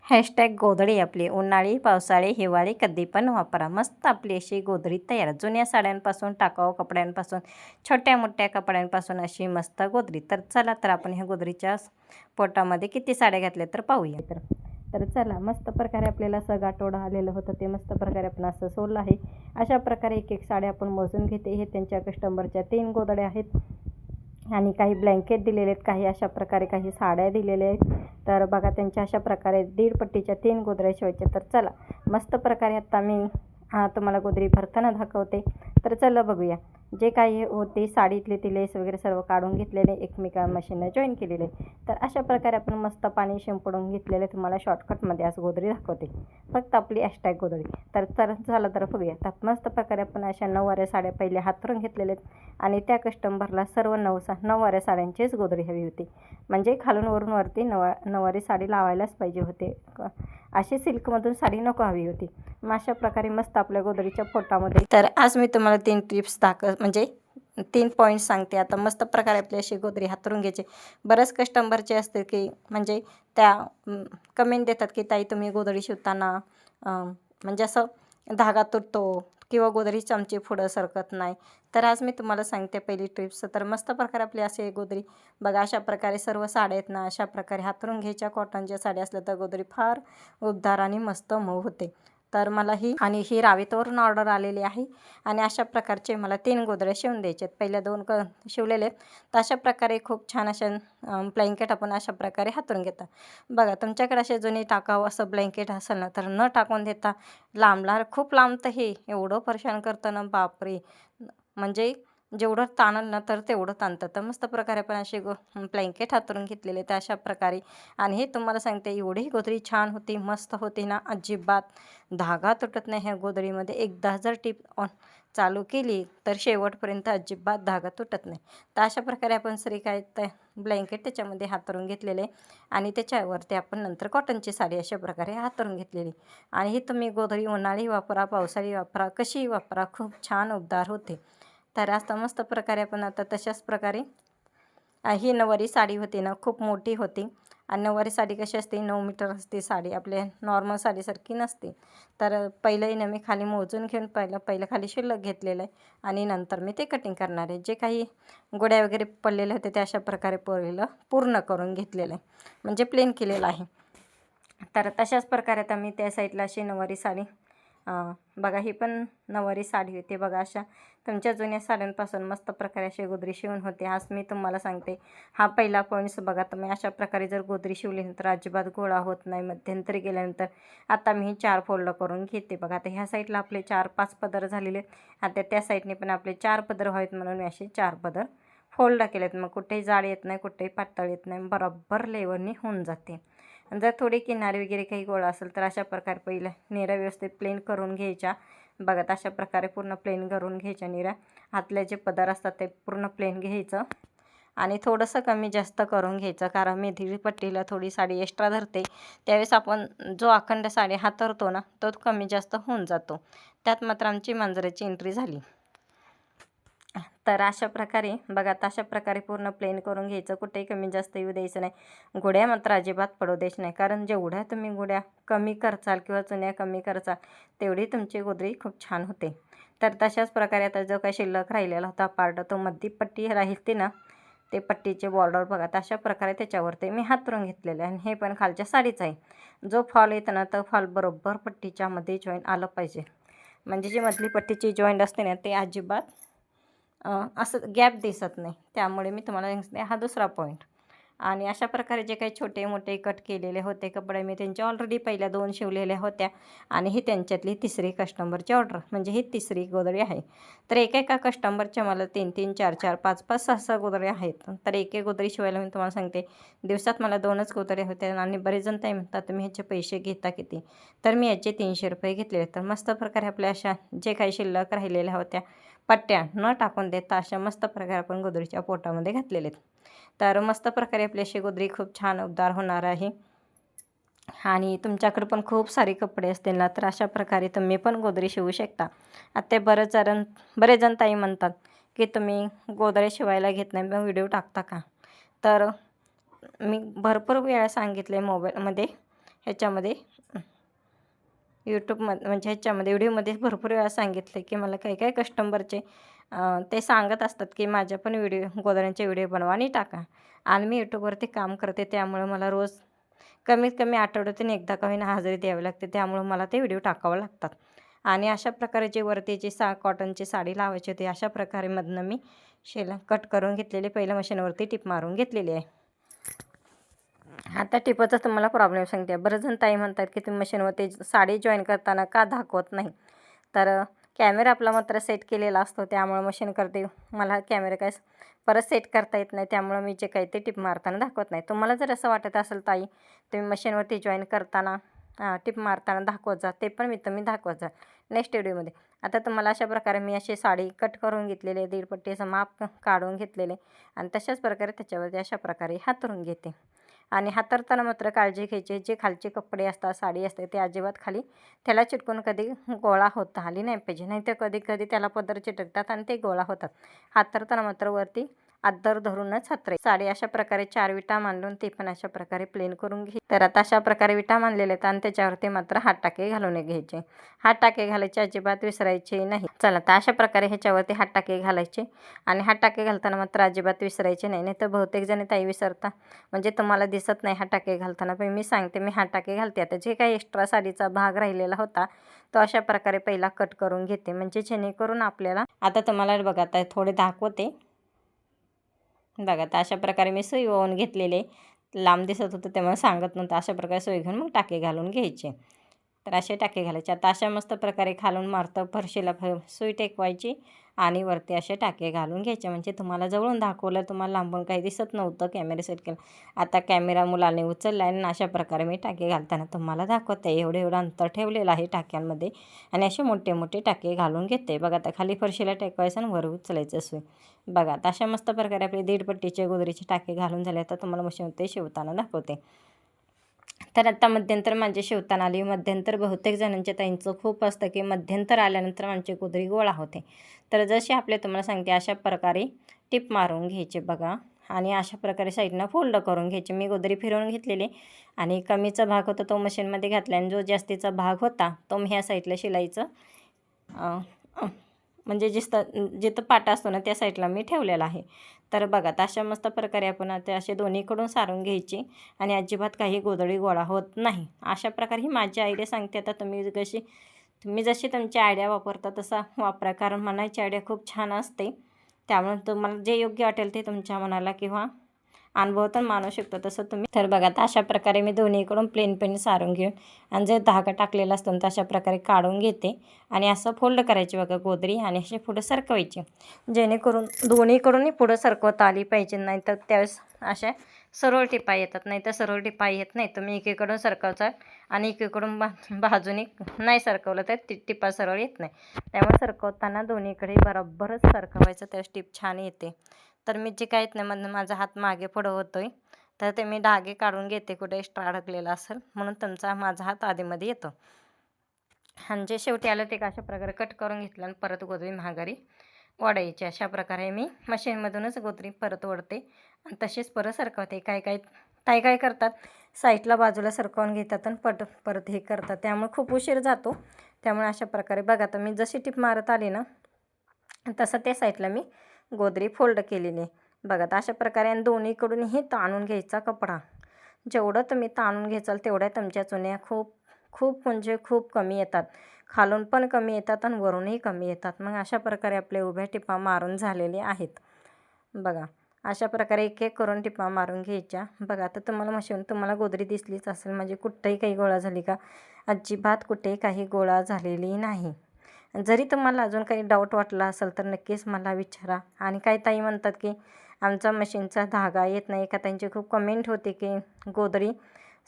Hashtag गोधडी आपली उन्हाळी पावसाळी हिवाळी कधी पण वापरा. मस्त आपली अशी गोधडी तयार. जुन्या साड्यांपासून टाकाऊ कपड्यांपासून छोट्या मोठ्या कपड्यांपासून अशी मस्त गोधडी. तर चला तर आपण ह्या गोधडीच्या पोटामध्ये किती साड्या घातल्या तर पाहूया. तर चला मस्त प्रकारे आपल्याला असं गाठोडं आलेलं होतं ते मस्त प्रकारे आपण असं सोडलं आहे. अशा प्रकारे एक एक साड्या आपण मोजून घेते. हे त्यांच्या कस्टमरच्या 3 गोधड्या आहेत आणि काही ब्लँकेट दिलेले आहेत, काही अशा प्रकारे काही साड्या दिलेल्या आहेत. तर बघा त्यांच्या अशा प्रकारे 1.5 पट्टीच्या 3 गोधड्या शिवायच्या. तर चला मस्त प्रकारे आता मी तुम्हाला गोधडी भरताना दाखवते. तर चला बघूया. जे काही होते साडीतले ते लेस वगैरे सर्व काढून घेतलेले, एकमेका मशीनला जॉईन केलेले. तर अशा प्रकारे आपण मस्त पाणी शिंपडून घेतलेले. तुम्हाला शॉर्टकटमध्ये आज गोधडी दाखवते, फक्त आपली हॅशटॅग गोधडी. तर झालं तर बघूया. तर मस्त प्रकारे आपण अशा 9वाऱ्या साड्या पहिले हातरून घेतलेल्या आहेत आणि त्या कस्टमरला सर्व 9वाऱ्या साड्यांचीच गोधडी हवी होती. म्हणजे खालून वरून वरती नऊवारी साडी लावायलाच पाहिजे होते. अशी सिल्कमधून साडी नको हवी होती. मग अशा प्रकारे मस्त आपल्या गोधडीच्या पोटामध्ये. तर आज मी तुम्हाला 3 टिप्स म्हणजे 3 पॉईंट्स सांगते. आता मस्त प्रकारे आपली अशी गोधडी हातरून घ्यायची. बरेच कस्टमरचे असते की म्हणजे त्या कमेंट देतात की ताई तुम्ही गोधडी शिवताना म्हणजे असं धागा तुटतो किंवा गोधडी चमची पुढं सरकत नाही. तर आज मी तुम्हाला सांगते पहिली टिप्स. तर मस्त प्रकारे आपली अशी गोधडी बघा. अशा प्रकारे सर्व साड्या आहेत ना, अशा प्रकारे हातरून घ्यायच्या. कॉटनच्या साड्या असल्या तर गोधडी फार उबदार आणि मस्त मऊ होते. तर मला ही रावेतवरून ऑर्डर आलेली आहे आणि अशा प्रकारचे मला 3 गोधड्या शिवून द्यायचे आहेत. पहिल्या 2 शिवलेले आहेत. तर अशा प्रकारे खूप छान अशा ब्लँकेट आपण अशा प्रकारे हातरून घेता. बघा तुमच्याकडे असे जुने टाकावं असं ब्लँकेट असेल ना, तर न टाकून देता खूप लांब तर हे एवढं परेशान करतं ना, बापरे. म्हणजे जेवढं ताणलं ना तर तेवढं ताणतं. तर मस्त प्रकारे आपण असे ब्लँकेट हातरून घेतलेले. तर अशा प्रकारे आणि हे तुम्हाला सांगते एवढी गोधडी छान होती, मस्त होती ना, अजिबात धागा तुटत नाही ह्या गोधडीमध्ये. एकदा जर टिप चालू केली तर शेवटपर्यंत अजिबात धागा तुटत नाही. तर अशा प्रकारे आपण ब्लँकेट त्याच्यामध्ये हातरून घेतलेले आणि त्याच्यावरती आपण नंतर कॉटनची साडी अशा प्रकारे हातरून घेतलेली. आणि ही तुम्ही गोधडी उन्हाळी वापरा, पावसाळी वापरा, कशीही वापरा, खूप छान उबदार होते. तर आता मस्त प्रकारे आपण आता तशाच प्रकारे ही नऊवारी साडी होती ना, खूप मोठी होती. आणि नऊवारी साडी कशी असते, 9 मीटर असते साडी, आपल्या नॉर्मल साडीसारखी नसते. तर पहिलंही ना मी खाली मोजून घेऊन पहिलं खाली शिल्लक घेतलेलं आहे आणि नंतर मी ते कटिंग करणार आहे. जे काही गोड्या वगैरे पडलेले होते ते अशा प्रकारे पूर्ण करून घेतलेलं आहे, म्हणजे प्लेन केलेलं आहे. तर तशाच प्रकारे आता मी त्या साईडला अशी नऊवारी साडी बघा, ही पण नऊवारी साडी होती बघा. अशा तुमच्या जुन्या साड्यांपासून मस्त प्रकारे अशी गोधडी शिवून होते. आज मी तुम्हाला सांगते हा पहिला पॉईंट्स बघा. तुम्ही अशा प्रकारे जर गोधडी शिवली तर अजिबात गोळा होत नाही. मध्यंतरी गेल्यानंतर आता मी ही 4 फोल्ड करून घेते बघा. आता ह्या साईडला आपले 4-5 पदर झालेले आहेत. आता त्या साईडने पण आपले 4 पदर व्हावेत म्हणून मी असे 4 पदर फोल्ड केलेत. मग कुठेही जाड येत नाही, कुठेही पातळ येत नाही, बरोबर लेवलनी होऊन जाते. जर थोडी किनारी वगैरे काही गोळा असेल तर अशा प्रकारे पहिलं निऱ्या व्यवस्थित प्लेन करून घ्यायच्या बघा. अशा प्रकारे पूर्ण प्लेन करून घ्यायच्या निऱ्या. आतले जे पदर असतात ते पूर्ण प्लेन घ्यायचं आणि थोडंसं कमी जास्त करून घ्यायचं, कारण मी 1.5 पट्टीला थोडी साडी एक्स्ट्रा धरते. त्यावेळेस आपण जो अखंड साडी हातरतो ना, तो कमी जास्त होऊन जातो. त्यात मात्र आमची मांजराची एंट्री झाली. तर अशा प्रकारे बघा, अशा प्रकारे पूर्ण प्लेन करून घ्यायचं. कुठेही कमी जास्त येऊ द्यायचं नाही. गोड्या मात्र अजिबात पडू द्यायची नाही, कारण जेवढ्या तुम्ही गोड्या कमी करचाल किंवा चुन्या कमी करचाल तेवढी तुमची गोधडी खूप छान होते. तर तशाच प्रकारे आता जो काही शिल्लक राहिलेला होता पार्ट, तो मधली पट्टी राहिली ना, ते पट्टीचे बॉर्डर बघा. अशा प्रकारे त्याच्यावरती मी हातरून घेतलेले आहे. आणि हे पण खालच्या साडीचं आहे. जो फॉल येतो ना, तर फॉल बरोबर पट्टीच्या मध्ये जॉईन आलं पाहिजे. म्हणजे जी मधली पट्टीची जॉईंट असते ना, ते अजिबात असं गॅप दिसत नाही. त्यामुळे मी तुम्हाला सांगते हा दुसरा पॉईंट. आणि अशा प्रकारे जे काही छोटे मोठे कट केलेले होते कपडे, मी त्यांच्या ऑलरेडी पहिल्या 2 शिवलेल्या होत्या आणि ही त्यांच्यातली 3री कस्टमरची ऑर्डर, म्हणजे ही 3री गोधडी आहे. तर एकेका कस्टमरच्या मला 3-3, 4-4, 5-5, 6-6 गोधड्या आहेत. तर एक गोधडी शिवायला मी तुम्हाला सांगते दिवसात मला 2च गोधड्या होत्या. आणि बरेच जण ताई म्हणतात तुम्ही ह्याचे पैसे घेता किती, तर मी याचे 300 रुपये घेतलेले. तर मस्त प्रकारे आपल्या अशा जे काही शिल्लक राहिलेल्या होत्या पट्ट्या न टाकून देता अशा मस्त प्रकारे आपण गोधडीच्या पोटामध्ये घातलेले आहेत. तर मस्त प्रकारे आपली अशी गोधडी खूप छान उबदार होणार आहे. आणि तुमच्याकडे पण खूप सारे कपडे असतील ना, तर अशा प्रकारे तुम्ही पण गोधडी शिवू शकता. आता ते बरेच जण ताई म्हणतात की तुम्ही गोधड्या शिवायला घेत नाही, मग व्हिडिओ टाकता का. तर मी भरपूर वेळा सांगितले मोबाईलमध्ये ह्याच्यामध्ये यूट्यूबमध्ये म्हणजे ह्याच्यामध्ये व्हिडिओमध्ये भरपूर वेळा सांगितलं की मला काही काही कस्टमरचे ते सांगत असतात की माझ्या पण गोधड्यांचे व्हिडिओ बनवा आणि टाका. आणि मी यूट्यूबवरती काम करते, त्यामुळे मला रोज कमीत कमी आठवड्यातून एकदा का होईना हजेरी द्यावी लागते, त्यामुळं मला ते व्हिडिओ टाकावं लागतात. आणि अशा प्रकारे जे वरती जी कॉटनची साडी लावायची होती अशा प्रकारे मधनं मी कट करून घेतलेले, पहिलं मशीनवरती टिप मारून घेतलेली आहे. आता टिपाचा तुम्हाला प्रॉब्लेम सांगते. बरेच जण ताई म्हणतात की तुम्ही मशीनवरती साडी जॉईन करताना का दाखवत नाही. तर कॅमेरा आपला मात्र सेट केलेला असतो, त्यामुळे मशीन करते मला कॅमेरा काय परत सेट करता येत नाही, त्यामुळे मी जे काही ते टिप मारताना दाखवत नाही. तुम्हाला जर असं वाटत असेल ताई तुम्ही मशीनवरती जॉईन करताना टिप मारताना दाखवत जा, ते पण तुम्ही दाखवत जा नेक्स्ट व्हिडिओमध्ये. आता तुम्हाला अशा प्रकारे मी अशी साडी कट करून घेतलेली, दीड पट्टीचं माप काढून घेतलेले आणि तशाच प्रकारे त्याच्यावरती अशा प्रकारे हातरून घेते. आणि हातरताना मात्र काळजी घ्यायची, जे खालचे कपडे असतात साडी असते ते अजिबात खाली त्याला चिटकून कधी गोळा होता आली नाही पाहिजे, नाही तर कधी कधी त्याला पदर चिटकतात आणि ते गोळा होतात. हातरताना मात्र वरती अद्दर धरूनच हातरायची. साडी अशा प्रकारे 4 विटा मांडून ते पण अशा प्रकारे प्लेन करून घे. तर आता अशा प्रकारे विटा मांडलेले आहेत आणि त्याच्यावरती मात्र हात टाके घालून घ्यायचे. हात टाके घालायचे अजिबात विसरायचे नाही. चला तर अशा प्रकारे ह्याच्यावरती हात टाके घालायचे आणि हात टाके घालताना मात्र अजिबात विसरायचे नाही, नाही तर बहुतेक जण ताई विसरता, म्हणजे तुम्हाला दिसत नाही हात टाके घालताना, पण मी सांगते मी हात टाके घालते. आता जे काही एक्स्ट्रा साडीचा भाग राहिलेला होता तो अशा प्रकारे पहिला कट करून घेते, म्हणजे जेणेकरून आपल्याला आता तुम्हाला बघा आता थोडे दाखवते बघा. तर अशा प्रकारे मी सुई ओवून घेतलेले, लांब दिसत होतं त्यामुळे सांगत नव्हतं. अशा प्रकारे सुई घेऊन मग टाके घालून घ्यायचे. तर असे टाके घालायचे. आता अशा मस्त प्रकारे खालून मारतं फरशीला सुई टेकवायची आणि वरती असे टाके घालून घ्यायचे, म्हणजे तुम्हाला जवळून दाखवलं, तुम्हाला लांबून काही दिसत नव्हतं कॅमेरा सेट केला. आता कॅमेरा मुलाने उचलला आणि अशा प्रकारे मी टाके घालताना तुम्हाला दाखवते. एवढं अंतर ठेवलेलं आहे टाक्यांमध्ये आणि असे मोठे मोठे टाके घालून घेते. बघा आता खाली फरशीला टेकवायचं आणि वर उचलायचं सुई. बघा आता अशा मस्त प्रकारे आपले दीड पट्टीचे गोदरीचे टाके घालून झाले. आता तुम्हाला मशीनमध्ये शिवताना दाखवते. तर आता मध्यंतर माझे शिवताना आली. मध्यंतर बहुतेक जणांच्या ताईंचं खूप असतं की मध्यंतर आल्यानंतर आमची गोदरी गोळा होते. तर जसे आपले तुम्हाला सांगते अशा प्रकारे टिप मारून घ्यायचे बघा आणि अशा प्रकारे साईडनं फोल्ड करून घ्यायचे. मी गोदरी फिरवून घेतलेली आणि कमीचा भाग होता तो मशीनमध्ये घातला आणि जो जास्तीचा भाग होता तो मी ह्या साईडला शिलाईचं म्हणजे जिथं पाटा असतो ना त्या साईडला मी ठेवलेला आहे. तर बघा तर अशा मस्त प्रकारे आपण आता असे दोन्हीकडून सारून घ्यायची आणि अजिबात काही गोधडी गोळा होत नाही. अशा प्रकारे ही माझी आयडिया सांगते. आता तुम्ही जशी तुमची आयडिया वापरता तसा वापरा, कारण मनाची आयडिया खूप छान असते. त्यामुळे तुम्हाला जे योग्य वाटेल ते तुमच्या मनाला किंवा अनुभवातून मानू शकतो तसं तुम्ही. तर बघा तर अशा प्रकारे मी दोन्हीकडून प्लेन सारून घेऊन आणि जे धागा टाकलेला असतो तर अशा प्रकारे काढून घेते आणि असं फोल्ड करायची बघा गोदरी आणि असे पुढं सरकवायची, जेणेकरून दोन्हीकडूनही पुढं सरकवता आली पाहिजे. नाही तर त्यावेळेस अशा सरळ टिपा येतात, नाही तर सरळ टिपा येत नाही. तुम्ही एकीकडून सरकवचा आणि एकीकडून बाजूने नाही सरकवलं तर टिपा सरळ येत नाही. त्यामुळे सरकवताना दोन्हीकडे बरोबरच सरकवायचं, त्यावेळेस टिप छान येते. तर मी जे काय येत नाही मधनं माझा हात मागे पुढं होतो आहे, तर ते मी धागे काढून घेते कुठे एक्स्ट्रा अडकलेला असेल म्हणून माझा हात आधीमध्ये येतो. आणि जे शेवटी आलं ते अशा प्रकारे कट करून घेतलं आणि परत गोदरी महागारी ओढायची. अशा प्रकारे मी मशीनमधूनच गोदरी परत ओढते आणि तशीच परत सरकवते. काय करतात साईडला बाजूला सरकवून घेतात आणि परत हे करतात, त्यामुळे खूप उशीर जातो. त्यामुळे अशा प्रकारे बघा तर मी जशी टिप मारत आली ना तसं त्या साईडला मी गोदरी फोल्ड केलेली आहे. बघा तर अशा प्रकारे आणि दोन्हीकडूनही ताणून घ्यायचा कपडा. जेवढं तुम्ही ताणून घ्याल तेवढ्या तुमच्या चुन्या खूप म्हणजे खूप कमी येतात. खालून पण कमी येतात आणि वरूनही कमी येतात. मग अशा प्रकारे आपले उभ्या टिपा मारून झालेले आहेत. बघा अशा प्रकारे एक एक करून टिपा मारून घ्यायच्या. बघा आता तुम्हाला गोदरी दिसलीच असेल, म्हणजे कुठेही काही गोळा झाली का? अजिबात कुठेही काही गोळा झालेली नाही. जरी तुम्हाला अजून काही डाऊट वाटला असेल तर नक्कीच मला विचारा. आणि काही ताई म्हणतात की आमचा मशीनचा धागा येत नाही का, त्यांची खूप कमेंट होते की गोदरी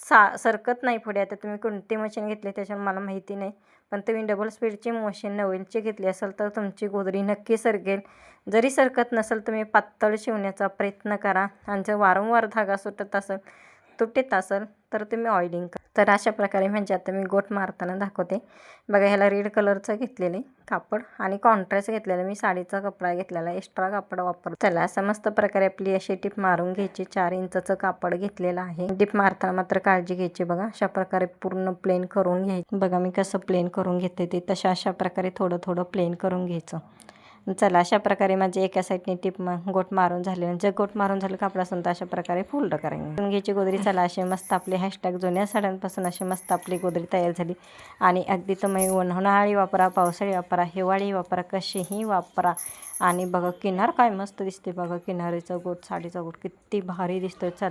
सरकत नाही पुढे. आता तुम्ही कोणती मशीन घेतली त्याच्यावर मला माहिती नाही, पण तुम्ही डबल स्पीडची मशीन नवीनची घेतली असेल तर तुमची गोदरी नक्की सरकेल. जरी सरकत नसेल तुम्ही पातळ शिवण्याचा प्रयत्न करा आणि जर वारंवार धागा सुटत असेल तुटत असेल तर तुम्ही ऑइलिंग करा. तर अशा प्रकारे म्हणजे आता मी गोट मारताना दाखवते बघा. ह्याला रेड कलरचं घेतलेले कापड आणि कॉन्ट्रास्ट घेतलेलं मी साडीचा कपडा घेतलेला, एक्स्ट्रा कापड वापरतो. चला असं मस्त प्रकारे आपली अशी टिप मारून घ्यायची. 4 इंचाचं कापड घेतलेलं आहे. टिप मारताना मात्र काळजी घ्यायची बघा. अशा प्रकारे पूर्ण प्लेन करून घ्यायचं. बघा मी कसं प्लेन करून घेते ते तशा अशा प्रकारे थोडं थोडं प्लेन करून घ्यायचं. चला अशा प्रकारे माझे एका साईडने टिप गोट मारून झाले. जे गोट मारून झालं कापड असेल तर अशा प्रकारे फोल्ड करायची घ्यायची गोदरी. चला असे मस्त आपले हॅशटॅग जुन्या साड्यांपासून अशी मस्त आपली गोदरी तयार झाली. आणि अगदी तुम्ही उन्हाळी वापरा, पावसाळी वापरा, हिवाळी वापरा, कशीही वापरा. आणि बघा किनार काय मस्त दिसते बघा. किनारीचा गोट, साडीचा गोट किती भारी दिसतोय. चला